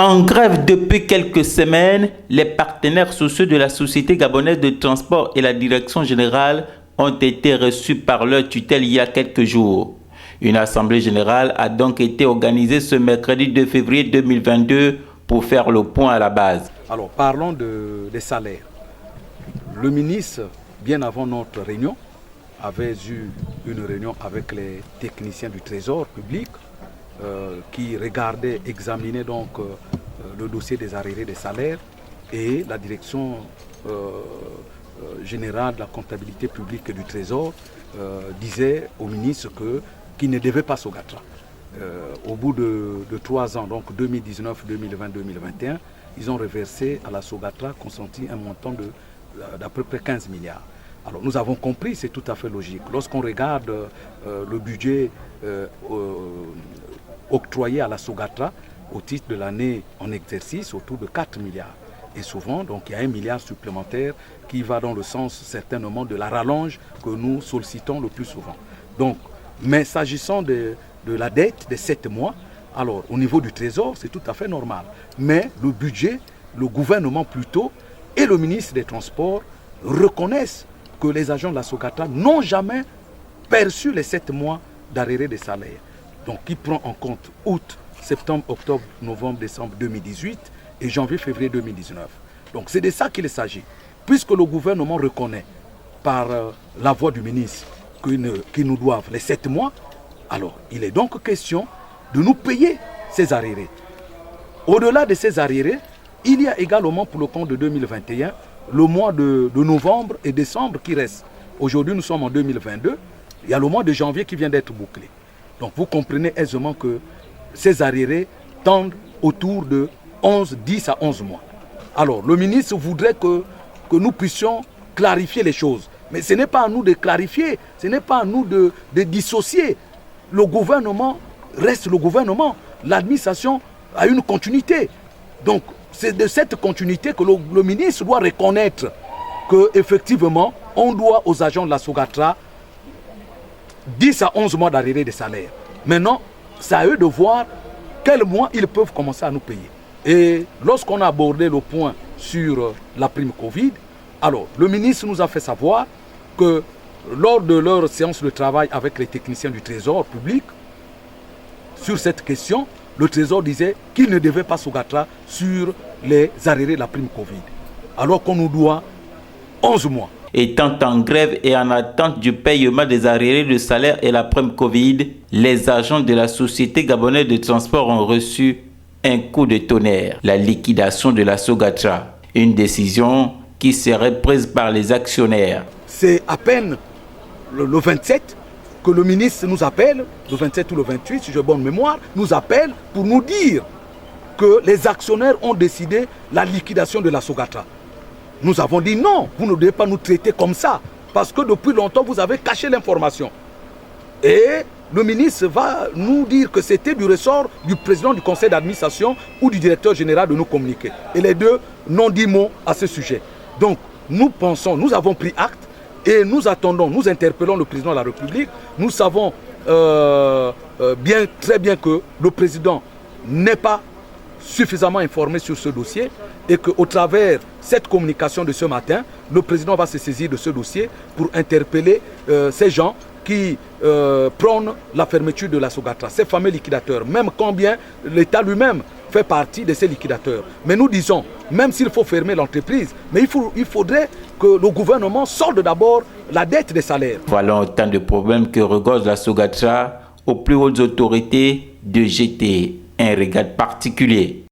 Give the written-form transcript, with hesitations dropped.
En grève depuis quelques semaines, les partenaires sociaux de la Société gabonaise de transport et la direction générale ont été reçus par leur tutelle il y a quelques jours. Une assemblée générale a donc été organisée ce mercredi 2 février 2022 pour faire le point à la base. Alors parlons des salaires. Le ministre, bien avant notre réunion, avait eu une réunion avec les techniciens du Trésor public qui regardaient, examinaient donc le dossier des arriérés des salaires, et la direction générale de la comptabilité publique et du Trésor disait au ministre qu'il ne devait pas Sogatra. Au bout de 3 ans, donc 2019, 2020, 2021, ils ont reversé à la Sogatra consenti un montant d'à peu près 15 milliards. Alors nous avons compris, c'est tout à fait logique. Lorsqu'on regarde le budget octroyé à la Sogatra au titre de l'année en exercice, autour de 4 milliards. Et souvent, donc, il y a 1 milliard supplémentaire qui va dans le sens certainement de la rallonge que nous sollicitons le plus souvent. Donc, mais s'agissant de la dette des 7 mois, alors au niveau du Trésor, c'est tout à fait normal. Mais le budget, le gouvernement plutôt, et le ministre des Transports reconnaissent que les agents de la Sogatra n'ont jamais perçu les 7 mois d'arrêt des salaires. Donc, qui prend en compte août, septembre, octobre, novembre, décembre 2018 et janvier, février 2019. Donc, c'est de ça qu'il s'agit. Puisque le gouvernement reconnaît par la voix du ministre qu'ils nous doivent les 7 mois, alors il est donc question de nous payer ces arriérés. Au-delà de ces arriérés, il y a également pour le compte de 2021 le mois de novembre et décembre qui reste. Aujourd'hui, nous sommes en 2022. Il y a le mois de janvier qui vient d'être bouclé. Donc vous comprenez aisément que ces arriérés tendent autour de 10 à 11 mois. Alors le ministre voudrait que nous puissions clarifier les choses. Mais ce n'est pas à nous de clarifier, ce n'est pas à nous de dissocier. Le gouvernement reste le gouvernement. L'administration a une continuité. Donc c'est de cette continuité que le ministre doit reconnaître qu'effectivement, on doit aux agents de la Sogatra 10 à 11 mois d'arrêt des salaires. Maintenant, c'est à eux de voir quels mois ils peuvent commencer à nous payer. Et lorsqu'on a abordé le point sur la prime Covid, alors le ministre nous a fait savoir que lors de leur séance de travail avec les techniciens du Trésor public, sur cette question, le Trésor disait qu'il ne devait pas Sogatra sur les arrêts de la prime Covid, alors qu'on nous doit 11 mois. Étant en grève et en attente du paiement des arriérés de salaire et la prime Covid, les agents de la Société gabonaise de transport ont reçu un coup de tonnerre, la liquidation de la Sogatra. Une décision qui serait prise par les actionnaires. C'est à peine le 27 que le ministre nous appelle, le 27 ou le 28, si j'ai bonne mémoire, nous appelle pour nous dire que les actionnaires ont décidé la liquidation de la Sogatra. Nous avons dit non, vous ne devez pas nous traiter comme ça, parce que depuis longtemps, vous avez caché l'information. Et le ministre va nous dire que c'était du ressort du président du conseil d'administration ou du directeur général de nous communiquer. Et les deux n'ont dit mot à ce sujet. Donc, nous pensons, nous avons pris acte et nous attendons, nous interpellons le président de la République. Nous savons très bien que le président n'est pas suffisamment informé sur ce dossier et qu'au travers cette communication de ce matin, le président va se saisir de ce dossier pour interpeller ces gens qui prônent la fermeture de la Sogatra, ces fameux liquidateurs, même quand bien l'État lui-même fait partie de ces liquidateurs. Mais nous disons, même s'il faut fermer l'entreprise, mais il faudrait que le gouvernement sorte d'abord la dette des salaires. Voilà autant de problèmes que regorge la Sogatra aux plus hautes autorités de jeter un regard particulier.